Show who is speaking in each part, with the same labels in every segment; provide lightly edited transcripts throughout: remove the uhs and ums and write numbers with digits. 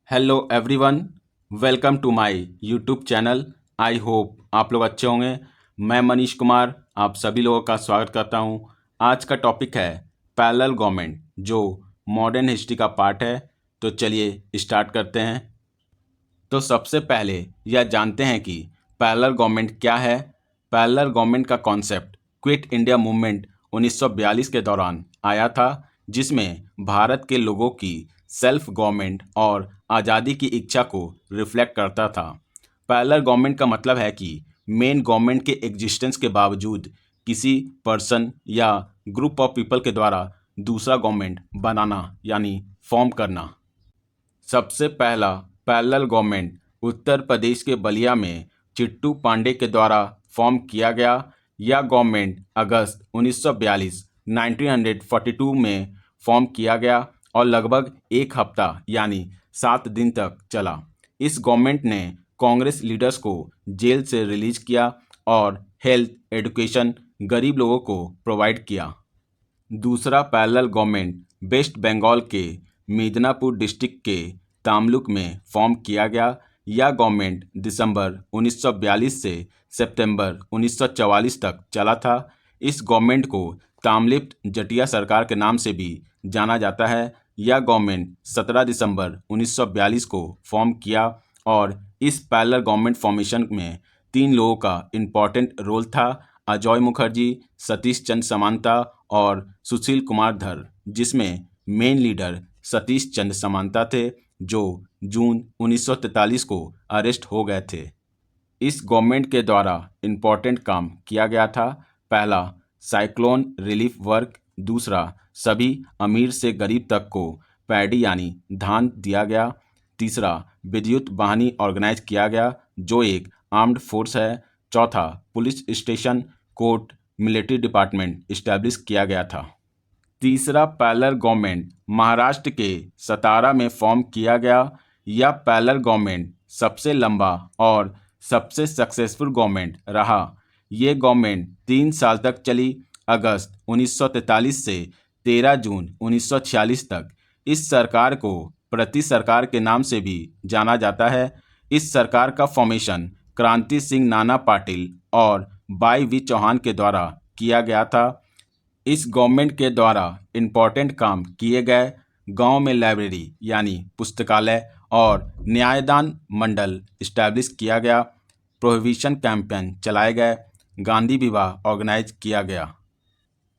Speaker 1: Hello everyone, welcome to my YouTube channel. I hope आप लोग अच्छे होंगे। मैं मनीष कुमार आप सभी लोगों का स्वागत करता हूं। आज का टॉपिक है पैरेलल गवर्नमेंट, जो मॉडर्न हिस्ट्री का पार्ट है। तो चलिए स्टार्ट करते हैं। तो सबसे पहले यह जानते हैं कि पैरेलल गवर्नमेंट क्या है। पैरेलल गवर्नमेंट का कॉन्सेप्ट क्विट इंडिया मूवमेंट 1942 के दौरान आया था, जिसमें भारत के लोगों की सेल्फ गवर्नमेंट और आज़ादी की इच्छा को रिफ्लेक्ट करता था। पैरेलल गवर्नमेंट का मतलब है कि मेन गवर्नमेंट के एग्जिस्टेंस के बावजूद किसी पर्सन या ग्रुप ऑफ पीपल के द्वारा दूसरा गवर्नमेंट बनाना यानी फॉर्म करना। सबसे पहला पैरेलल गवर्नमेंट उत्तर प्रदेश के बलिया में चिट्टू पांडे के द्वारा फॉर्म किया गया। यह गवर्नमेंट अगस्त 1942 1942 में फॉर्म किया गया और लगभग एक हफ्ता यानी 7 दिन तक चला। इस गवर्नमेंट ने कांग्रेस लीडर्स को जेल से रिलीज किया और हेल्थ, एजुकेशन गरीब लोगों को प्रोवाइड किया। दूसरा पैरेलल गवर्नमेंट वेस्ट बंगाल के मिदनापुर डिस्ट्रिक्ट के तामलुक में फॉर्म किया गया। यह गवर्नमेंट दिसंबर 1942 से सितंबर 1944 तक चला था। इस गवर्नमेंट को तामलिप्त जटिया सरकार के नाम से भी जाना जाता है। यह गवर्नमेंट 17 दिसंबर 1942 को फॉर्म किया और इस पैरेलल गवर्नमेंट फॉर्मेशन में 3 लोगों का इम्पॉर्टेंट रोल था: अजय मुखर्जी, सतीश चंद्र समांता और सुशील कुमार धर, जिसमें मेन लीडर सतीश चंद्र समांता थे, जो जून 1943 को अरेस्ट हो गए थे। इस गवर्नमेंट के द्वारा इम्पॉर्टेंट काम किया गया था: पहला, साइक्लोन रिलीफ वर्क; दूसरा, सभी अमीर से गरीब तक को पैडी यानी धान दिया गया; तीसरा, विद्युत वाहिनी ऑर्गेनाइज किया गया, जो एक आर्म्ड फोर्स है; चौथा, police station, court, military department establish किया गया था। तीसरा पैरेलल गवर्नमेंट महाराष्ट्र के सतारा में फॉर्म किया गया। यह पैरेलल गवर्नमेंट सबसे लंबा और सबसे सक्सेसफुल गवर्नमेंट रहा। ये गवर्नमेंट 3 साल तक चली, अगस्त 1943 से 13 जून 1946 तक। इस सरकार को प्रति सरकार के नाम से भी जाना जाता है। इस सरकार का फॉर्मेशन क्रांति सिंह नाना पाटिल और बाई वी चौहान के द्वारा किया गया था। इस गवर्नमेंट के द्वारा इम्पॉर्टेंट काम किए गए: गांव में लाइब्रेरी यानी पुस्तकालय और न्यायदान मंडल इस्टेब्लिश किया गया, प्रोहिबिशन कैंपेन चलाए गए, गांधी विवाह ऑर्गेनाइज किया गया।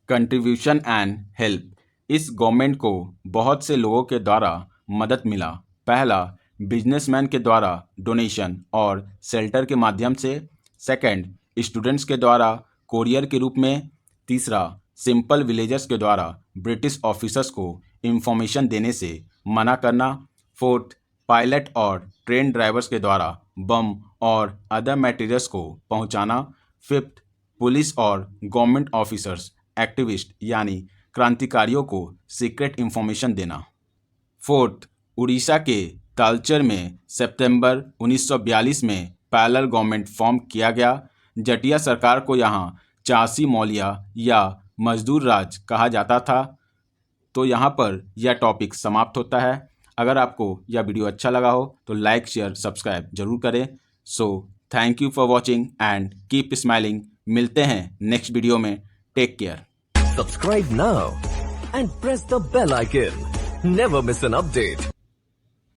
Speaker 1: कंट्रीब्यूशन एंड हेल्प: इस गवर्नमेंट को बहुत से लोगों के द्वारा मदद मिला। पहला, बिजनेसमैन के द्वारा डोनेशन और शेल्टर के माध्यम से; सेकंड, स्टूडेंट्स के द्वारा कोरियर के रूप में; तीसरा, सिंपल विलेजर्स के द्वारा ब्रिटिश ऑफिसर्स को इंफॉर्मेशन देने से मना करना; फोर्थ, पायलट और ट्रेन ड्राइवर्स के द्वारा बम और अदर मटेरियल्स को पहुंचाना; फिफ्थ, पुलिस और गवर्नमेंट ऑफिसर्स, एक्टिविस्ट यानी क्रांतिकारियों को सीक्रेट इंफॉर्मेशन देना। फोर्थ, उड़ीसा के तालचर में सितंबर 1942 में पैरेलल गवर्नमेंट फॉर्म किया गया। जटिया सरकार को यहाँ चासी मौलिया या मजदूर राज कहा जाता था। तो यहाँ पर यह टॉपिक समाप्त होता है। अगर आपको यह वीडियो अच्छा लगा हो तो लाइक, शेयर, सब्सक्राइब जरूर करें। So thank you for watching and keep smiling. मिलते हैं नेक्स्ट वीडियो में। Take care.
Speaker 2: Subscribe now and press the bell icon. Never miss an update.